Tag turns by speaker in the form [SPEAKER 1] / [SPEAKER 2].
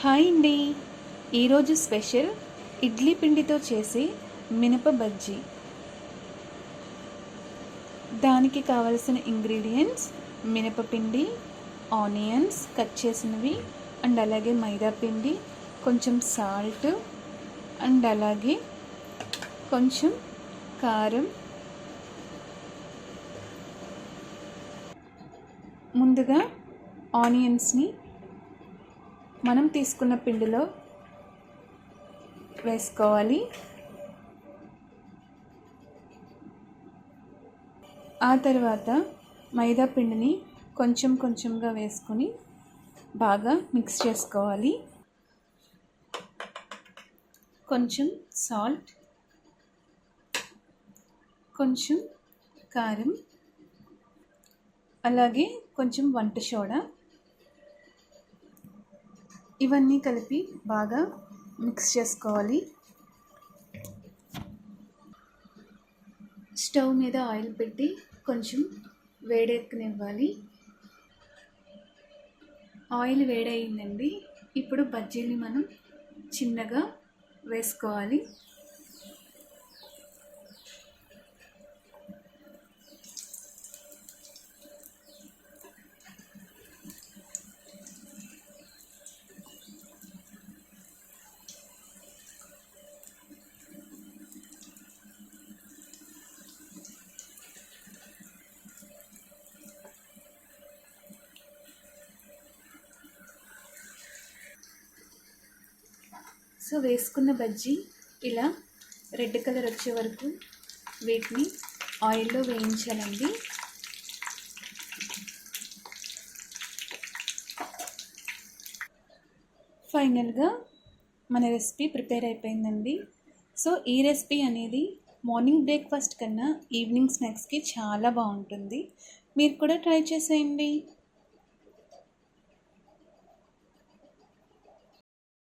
[SPEAKER 1] Hi అండి. ఈరోజు special idli పిండితో చేసే మినప బజ్జీ. దానికి కావలసిన ఇంగ్రీడియంట్స్ మినపపిండి, ఆనియన్స్ కట్ చేసినవి, అండ్ అలాగే మైదా పిండి, కొంచెం సాల్ట్, అండ్ అలాగే కొంచెం కారం. ముందుగా ఆనియన్స్ని మనం తీసుకున్న పిండిలో వేసుకోవాలి. ఆ తర్వాత మైదా పిండిని కొంచెం కొంచెంగా వేసుకొని బాగా మిక్స్ చేసుకోవాలి. కొంచెం సాల్ట్, కొంచెం కారం, అలాగే కొంచెం వంట సోడా, ఇవన్నీ కలిపి బాగా మిక్స్ చేసుకోవాలి. స్టవ్ మీద ఆయిల్ పెట్టి కొంచెం వేడెక్కనివ్వాలి. ఆయిల్ వేడయిందండి. ఇప్పుడు బజ్జీని మనం చిన్నగా వేసుకోవాలి. సో వేసుకున్న బజ్జీ ఇలా రెడ్ కలర్ వచ్చే వరకు వీటిని ఆయిల్లో వేయించాలండి. ఫైనల్గా మన రెసిపీ ప్రిపేర్ అయిపోయిందండి. సో ఈ రెసిపీ అనేది మార్నింగ్ బ్రేక్ఫాస్ట్ కన్నా ఈవినింగ్ స్నాక్స్కి చాలా బాగుంటుంది. మీరు కూడా ట్రై చేసేయండి.